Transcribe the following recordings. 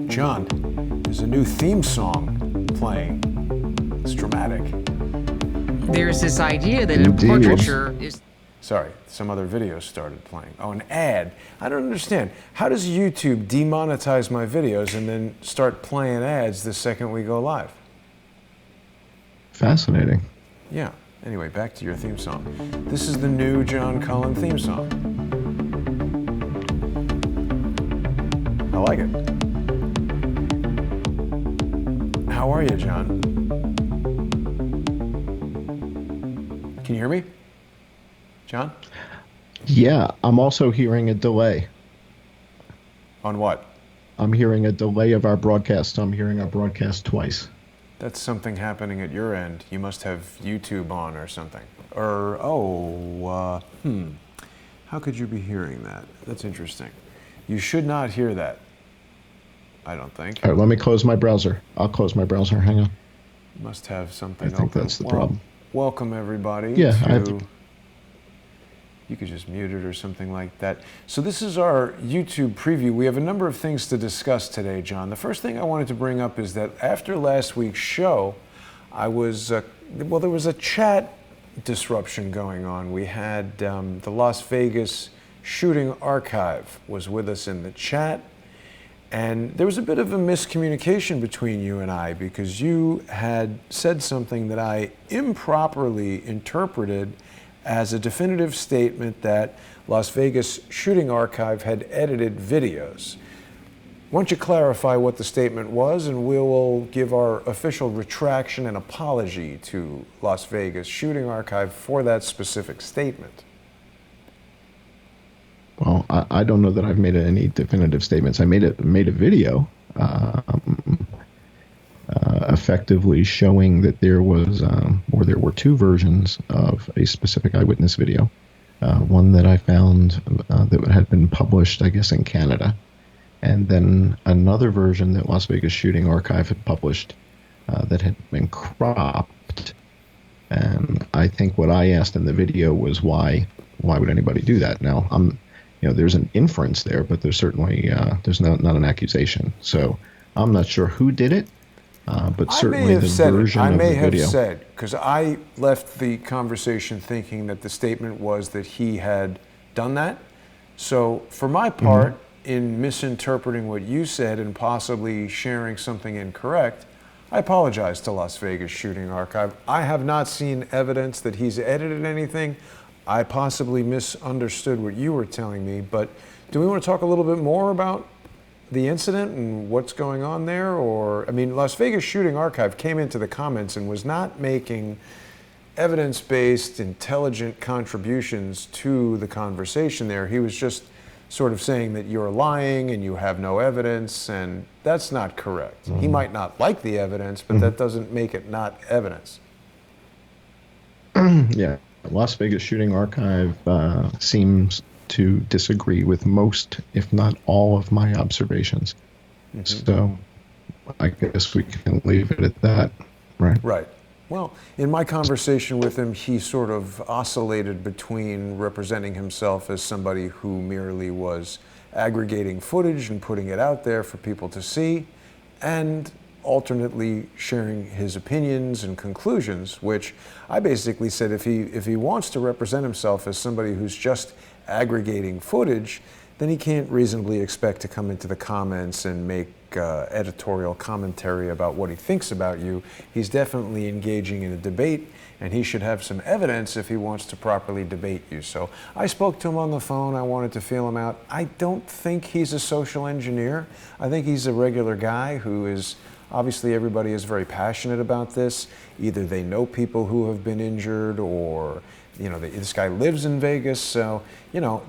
John, there's a new theme song playing. It's dramatic. There's this idea that Indeed. portraiture is... Sorry, some other videos started playing. Oh, an ad. I don't understand. How does YouTube demonetize my videos and then start playing ads the second we go live? Fascinating. Yeah. Anyway, back to your theme song. This is the new John Cullen theme song. I like it. How are you, John? Can you hear me? John? Yeah, I'm also hearing a delay. On what? I'm hearing a delay of our broadcast. I'm hearing our broadcast twice. That's something happening at your end. You must have YouTube on or something. Or, how could you be hearing that? That's interesting. You should not hear that, I don't think. All right, let me close my browser. I'll close my browser. Hang on. You must have something I think open. that's the problem. Welcome, everybody. Yeah, I have to... You could just mute it or something like that. So this is our YouTube preview. We have a number of things to discuss today, John. The first thing I wanted to bring up is that after last week's show, there was a chat disruption going on. We had the Las Vegas Shooting Archive was with us in the chat, and there was a bit of a miscommunication between you and I because you had said something that I improperly interpreted as a definitive statement that Las Vegas Shooting Archive had edited videos. Why don't you clarify what the statement was, and we will give our official retraction and apology to Las Vegas Shooting Archive for that specific statement. Well, I don't know that I've made any definitive statements. I made a video effectively showing that there was, or there were two versions of a specific eyewitness video. One that I found that had been published, I guess, in Canada, and then another version that Las Vegas Shooting Archive had published that had been cropped. And I think what I asked in the video was why would anybody do that? Now, there's an inference there, but there's certainly there's not an accusation. So I'm not sure who did it. But certainly the version of the video. I may have said, because I left the conversation thinking that the statement was that he had done that. So for my part, in misinterpreting what you said and possibly sharing something incorrect, I apologize to Las Vegas Shooting Archive. I have not seen evidence that he's edited anything. I possibly misunderstood what you were telling me, but do we want to talk a little bit more about the incident and what's going on there? Or, Las Vegas Shooting Archive came into the comments and was not making evidence-based, intelligent contributions to the conversation there. He was just sort of saying that you're lying and you have no evidence, and that's not correct. He might not like the evidence, but that doesn't make it not evidence. Yeah, Las Vegas Shooting Archive seems to disagree with most, if not all, of my observations. So I guess we can leave it at that, right? Right. Well, in my conversation with him, he sort of oscillated between representing himself as somebody who merely was aggregating footage and putting it out there for people to see, and alternately sharing his opinions and conclusions, which I basically said if he wants to represent himself as somebody who's just aggregating footage, then he can't reasonably expect to come into the comments and make editorial commentary about what he thinks about you. He's definitely engaging in a debate, and he should have some evidence if he wants to properly debate you. So I spoke to him on the phone. I wanted to feel him out. I don't think he's a social engineer. I think he's a regular guy who is, obviously everybody is very passionate about this. Either they know people who have been injured, or this guy lives in Vegas, so,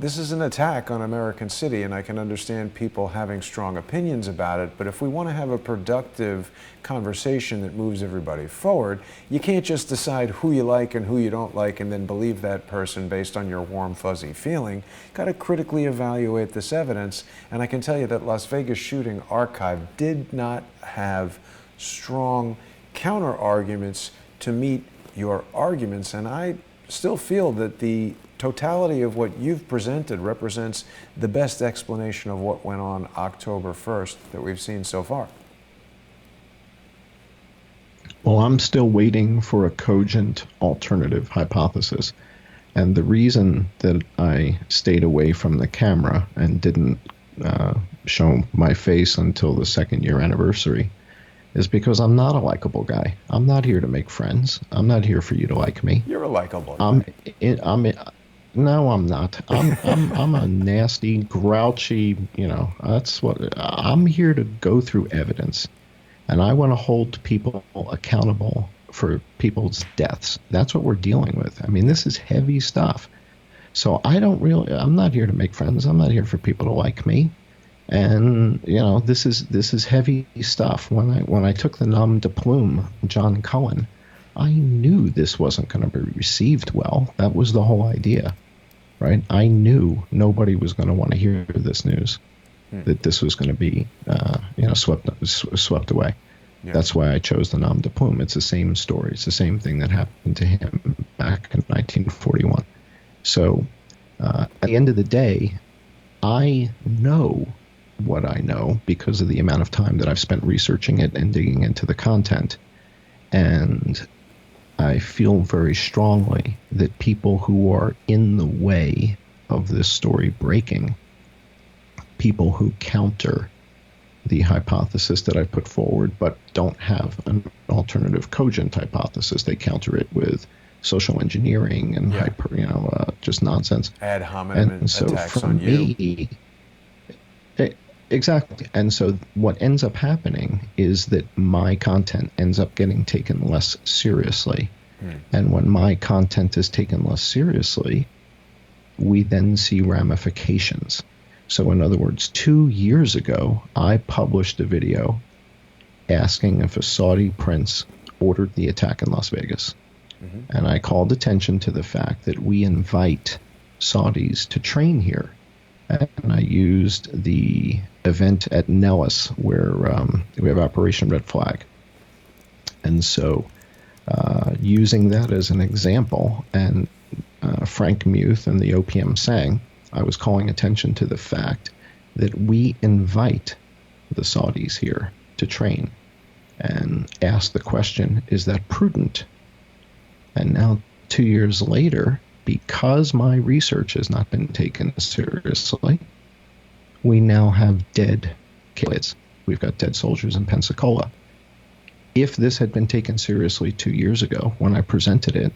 this is an attack on American City, and I can understand people having strong opinions about it, but if we want to have a productive conversation that moves everybody forward, you can't just decide who you like and who you don't like and then believe that person based on your warm, fuzzy feeling. Got to critically evaluate this evidence, and I can tell you that Las Vegas Shooting Archive did not have strong counter-arguments to meet your arguments, and I still feel that the totality of what you've presented represents the best explanation of what went on October 1st that we've seen so far. Well, I'm still waiting for a cogent alternative hypothesis. And the reason that I stayed away from the camera and didn't show my face until the second year anniversary is because I'm not a likable guy. I'm not here to make friends. I'm not here for you to like me. You're a likable guy. No, I'm not. I'm a nasty, grouchy, that's what I'm here to go through evidence. And I want to hold people accountable for people's deaths. That's what we're dealing with. I mean, this is heavy stuff. So I'm not here to make friends. I'm not here for people to like me. And, this is heavy stuff. When I took the nom de plume, John Cullen, I knew this wasn't going to be received well. That was the whole idea, right? I knew nobody was going to want to hear this news, that this was going to be, swept away. Yeah. That's why I chose the nom de plume. It's the same story. It's the same thing that happened to him back in 1941. So at the end of the day, I know what I know because of the amount of time that I've spent researching it and digging into the content. And I feel very strongly that people who are in the way of this story breaking, people who counter the hypothesis that I put forward but don't have an alternative cogent hypothesis, they counter it with social engineering and just nonsense. Ad hominem and so attacks for on me, exactly. And so what ends up happening is that my content ends up getting taken less seriously. And when my content is taken less seriously, we then see ramifications. So in other words, 2 years ago, I published a video asking if a Saudi prince ordered the attack in Las Vegas. And I called attention to the fact that we invite Saudis to train here. And I used the event at Nellis where we have Operation Red Flag. And so using that as an example, and Frank Muth and the OPM sang, I was calling attention to the fact that we invite the Saudis here to train and ask the question, is that prudent? And now 2 years later, because my research has not been taken seriously, we now have dead kids. We've got dead soldiers in Pensacola. If this had been taken seriously 2 years ago when I presented it,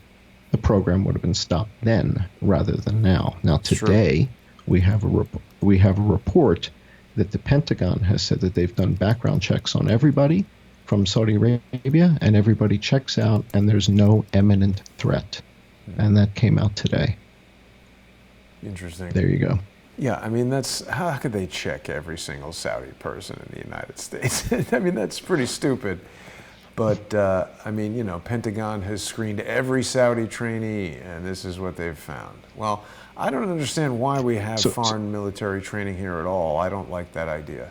the program would have been stopped then rather than now. Now today, we have a report that the Pentagon has said that they've done background checks on everybody from Saudi Arabia, and everybody checks out, and there's no imminent threat. And that came out today. Interesting. There you go. Yeah, I mean, how could they check every single Saudi person in the United States? I mean, that's pretty stupid. But, Pentagon has screened every Saudi trainee, and this is what they've found. Well, I don't understand why we have foreign military training here at all. I don't like that idea.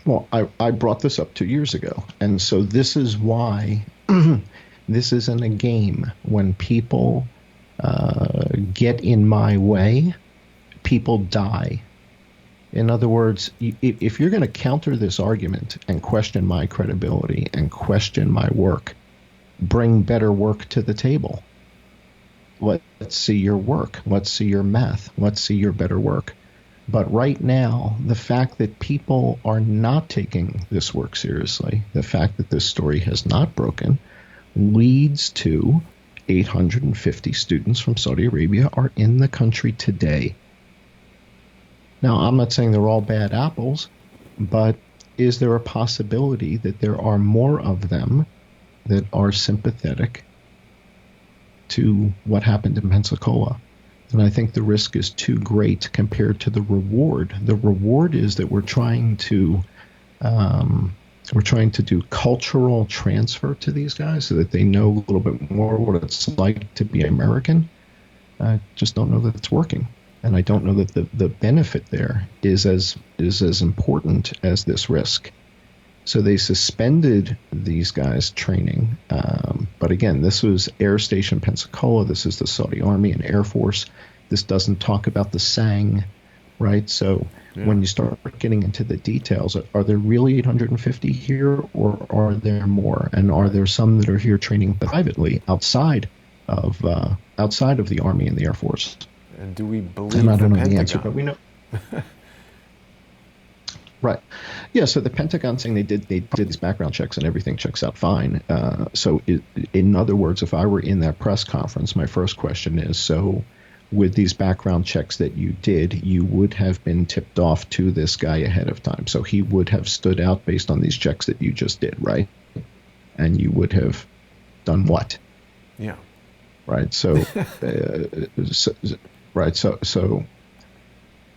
Well, I brought this up 2 years ago, and so this is why this isn't a game. When people get in my way, people die. In other words, if you're going to counter this argument and question my credibility and question my work, bring better work to the table. Let's see your work. Let's see your math. Let's see your better work. But right now, the fact that people are not taking this work seriously, the fact that this story has not broken, leads to 850 students from Saudi Arabia are in the country today. Now, I'm not saying they're all bad apples, but is there a possibility that there are more of them that are sympathetic to what happened in Pensacola? And I think the risk is too great compared to the reward. The reward is that we're trying to do cultural transfer to these guys so that they know a little bit more what it's like to be American. I just don't know that it's working. And I don't know that the benefit there is as important as this risk. So they suspended these guys' training, but But again, this was Air Station Pensacola. This is the Saudi Army and Air Force. This doesn't talk about the SANG, right? So when you start getting into the details, are there really 850 here, or are there more? And are there some that are here training privately outside of the Army and the Air Force? And do we believe and I don't the know Pentagon? the answer, but we know. Right. Yeah, so the Pentagon saying they did these background checks and everything checks out fine. In other words, if I were in that press conference, my first question is, so with these background checks that you did, you would have been tipped off to this guy ahead of time. So he would have stood out based on these checks that you just did, right? And you would have done what? Yeah. Right. So,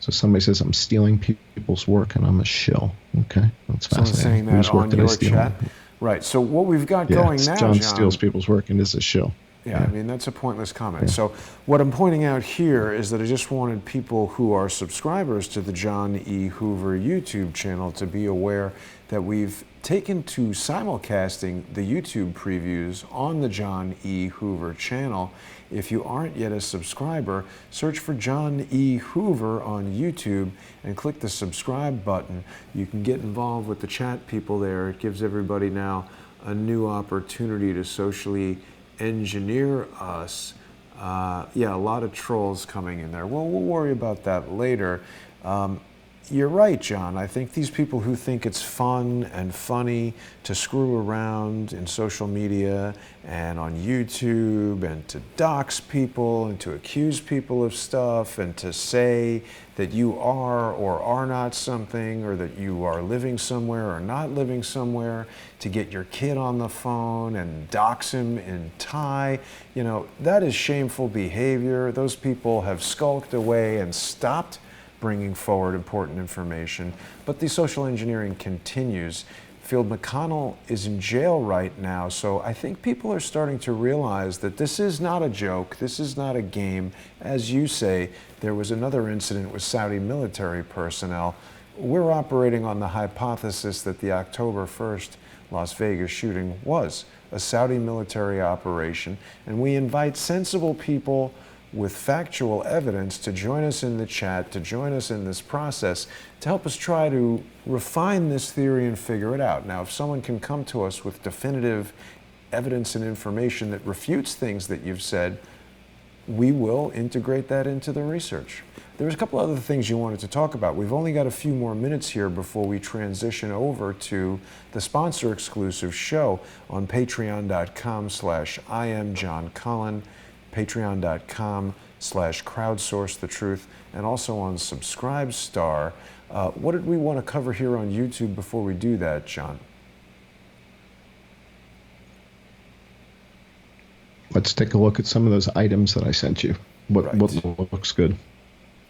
So somebody says I'm stealing people's work and I'm a shill. Okay, that's Someone's fascinating. saying that Whose work on did I your steal? chat. Right. So what we've got Yeah, going now, John John, steals people's work and is a shill. Yeah, I mean, that's a pointless comment. So what I'm pointing out here is that I just wanted people who are subscribers to the John E. Hoover YouTube channel to be aware that we've taken to simulcasting the YouTube previews on the John E. Hoover channel. If you aren't yet a subscriber, search for John E. Hoover on YouTube and click the subscribe button. You can get involved with the chat people there. It gives everybody now a new opportunity to socially engineer us. Yeah, a lot of trolls coming in there. Well, we'll worry about that later. You're right, John. I think these people who think it's fun and funny to screw around in social media and on YouTube and to dox people and to accuse people of stuff and to say that you are or are not something, or that you are living somewhere or not living somewhere, to get your kid on the phone and dox him in Thai, you know, that is shameful behavior. Those people have skulked away and stopped bringing forward important information, but the social engineering continues. Field McConnell is in jail right now, so I think people are starting to realize that this is not a joke, this is not a game. As you say, there was another incident with Saudi military personnel. We're operating on the hypothesis that the October 1st Las Vegas shooting was a Saudi military operation, and we invite sensible people with factual evidence to join us in the chat, to join us in this process, to help us try to refine this theory and figure it out. Now, if someone can come to us with definitive evidence and information that refutes things that you've said, we will integrate that into the research. There's a couple other things you wanted to talk about. We've only got a few more minutes here before we transition over to the sponsor exclusive show on patreon.com/IamJohnCullen, patreon.com/crowdsourcethetruth, and also on Subscribestar. What did we want to cover here on YouTube before we do that, John? Let's take a look at some of those items that I sent you. What looks good?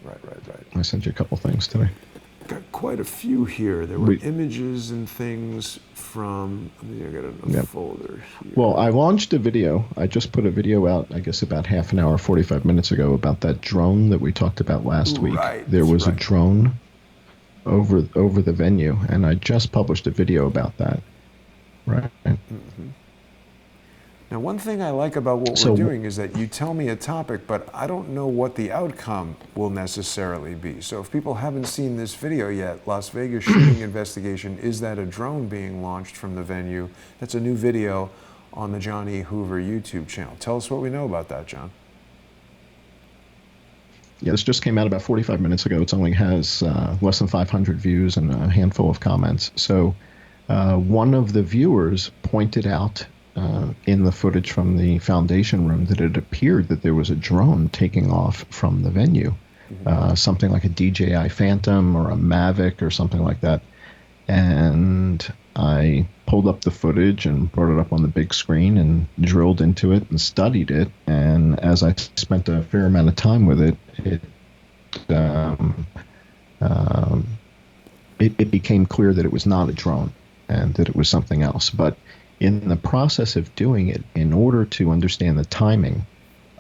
Right. I sent you a couple things today. Got quite a few here. There were images and things from, I got a folder here. Well, I launched a video. I just put a video out, I guess about half an hour, 45 minutes ago, about that drone that we talked about last week. There was a drone over the venue, and I just published a video about that. Right. Mm-hmm. Now, one thing I like about what we're doing is that you tell me a topic, but I don't know what the outcome will necessarily be. So if people haven't seen this video yet, Las Vegas shooting investigation, is that a drone being launched from the venue? That's a new video on the John E. Hoover YouTube channel. Tell us what we know about that, John. Yeah, this just came out about 45 minutes ago. It only has less than 500 views and a handful of comments. So one of the viewers pointed out in the footage from the foundation room that it appeared that there was a drone taking off from the venue, something like a DJI Phantom or a Mavic or something like that. And I pulled up the footage and brought it up on the big screen and drilled into it and studied it. And as I spent a fair amount of time with it, it became clear that it was not a drone and that it was something else. But in the process of doing it, in order to understand the timing,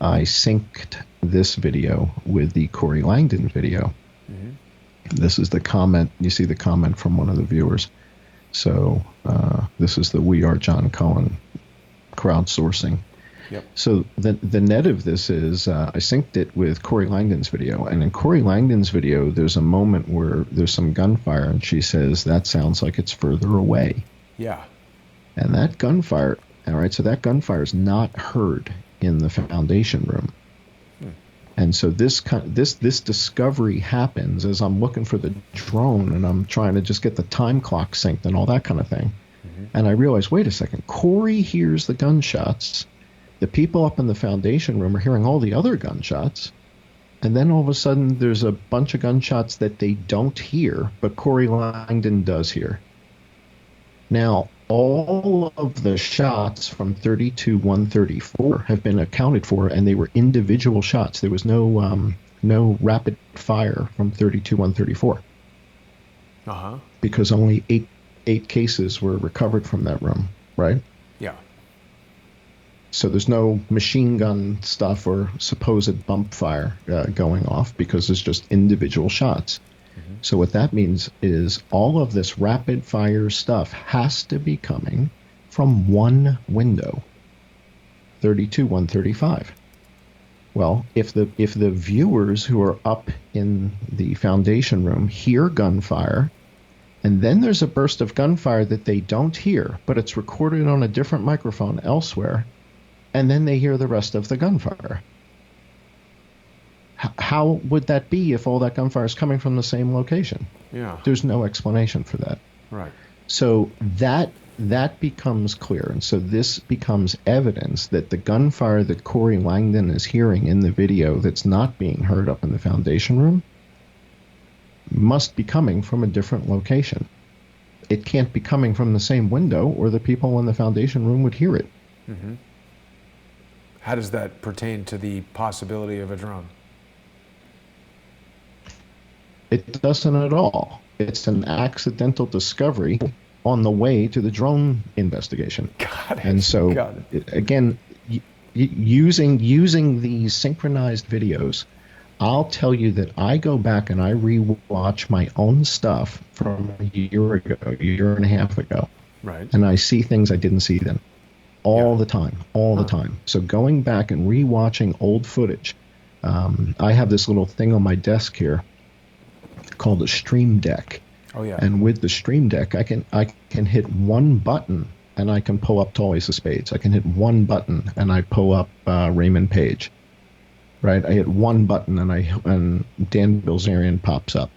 I synced this video with the Corey Langdon video. This is the comment. You see the comment from one of the viewers. So this is the We Are John Cullen crowdsourcing. Yep. So the net of this is I synced it with Corey Langdon's video, and in Corey Langdon's video, there's a moment where there's some gunfire, and she says that sounds like it's further away. Yeah. And that gunfire, all right, so that gunfire is not heard in the foundation room. And so this discovery happens as I'm looking for the drone and I'm trying to just get the time clock synced and all that kind of thing. And I realize, wait a second, Corey hears the gunshots. The people up in the foundation room are hearing all the other gunshots. And then all of a sudden there's a bunch of gunshots that they don't hear, but Corey Langdon does hear. Now, all of the shots from 32-134 have been accounted for, and they were individual shots. There was no rapid fire from 32-134. Because only eight cases were recovered from that room, right? Yeah. So there's no machine gun stuff or supposed bump fire going off because it's just individual shots. So what that means is all of this rapid fire stuff has to be coming from one window, 32-135. Well, if the viewers who are up in the foundation room hear gunfire, and then there's a burst of gunfire that they don't hear, but it's recorded on a different microphone elsewhere, and then they hear the rest of the gunfire. How would that be if all that gunfire is coming from the same location? Yeah. There's no explanation for that. Right. So that becomes clear. And so this becomes evidence that the gunfire that Corey Langdon is hearing in the video that's not being heard up in the foundation room must be coming from a different location. It can't be coming from the same window or the people in the foundation room would hear it. How does that pertain to the possibility of a drone? It doesn't at all. It's an accidental discovery on the way to the drone investigation. Got it. And so, again, using these synchronized videos, I'll tell you that I go back and I rewatch my own stuff from a year ago, a year and a half ago. Right. And I see things I didn't see then. All the time. So going back and rewatching old footage, I have this little thing on my desk here called a Stream Deck. Oh yeah. And with the Stream Deck, I can hit one button and I can pull up Tall Ace of Spades. I can hit one button and I pull up Raymond Page. Right? I hit one button and Dan Bilzerian pops up.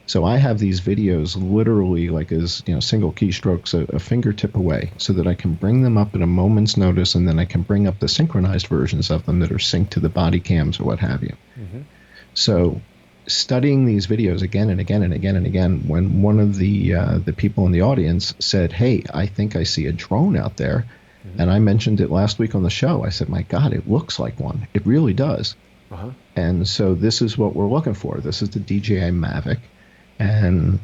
So I have these videos literally like as single keystrokes a fingertip away, so that I can bring them up at a moment's notice, and then I can bring up the synchronized versions of them that are synced to the body cams or what have you. So studying these videos again and again and again and again, when one of the people in the audience said, "Hey, I think I see a drone out there," and I mentioned it last week on the show, I said, "My God, it looks like one. It really does." And so this is what we're looking for. This is the DJI Mavic. And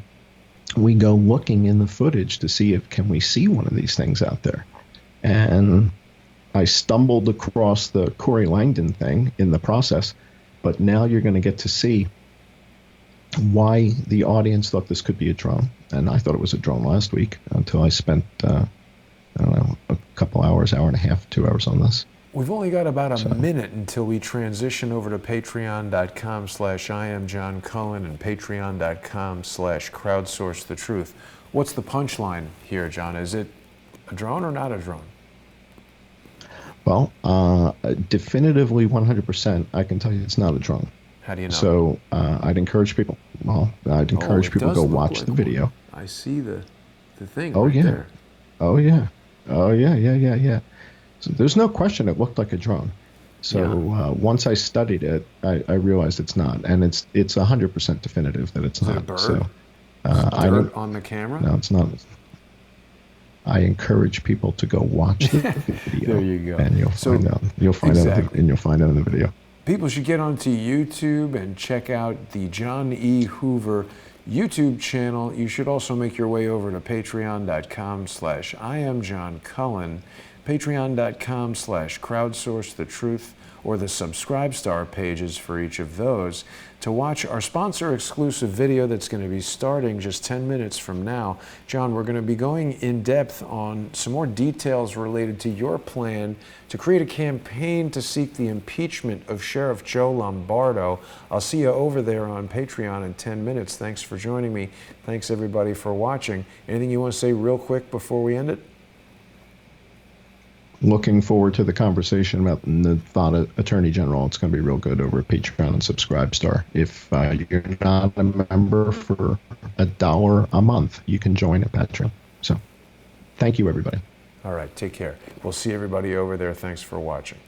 we go looking in the footage to see if can we see one of these things out there. And I stumbled across the Corey Langdon thing in the process, but now you're going to get to see why the audience thought this could be a drone. And I thought it was a drone last week until I spent, I don't know, a couple hours, hour and a half, 2 hours on this. We've only got about a minute until we transition over to patreon.com/IamJohnCullen and patreon.com/crowdsourcethetruth. What's the punchline here, John? Is it a drone or not a drone? Well, definitively 100%, I can tell you it's not a drone. How do you know? So I'd encourage people, people to go watch the video. I see the thing there. Oh, yeah. Yeah. So there's no question it looked like a drone. So once I studied it, I realized it's not, and it's 100% definitive that it's not. Is it a bird? So, I don't on the camera. No, it's not. I encourage people to go watch the video. There you go. And you'll find out. You'll find out in the video. People should get onto YouTube and check out the John E. Hoover YouTube channel. You should also make your way over to patreon.com/IamJohnCullen, patreon.com/crowdsourcethetruth. or the Subscribe Star pages for each of those to watch our sponsor exclusive video that's going to be starting just 10 minutes from now. John, we're going to be going in depth on some more details related to your plan to create a campaign to seek the impeachment of Sheriff Joe Lombardo. I'll see you over there on Patreon in 10 minutes. Thanks for joining me. Thanks everybody for watching. Anything you want to say real quick before we end it? Looking forward to the conversation about the thought Attorney General. It's going to be real good over at Patreon and Subscribe Star. If you're not a member for $1 a month, you can join at Patreon. So thank you, everybody. All right, take care. We'll see everybody over there. Thanks for watching.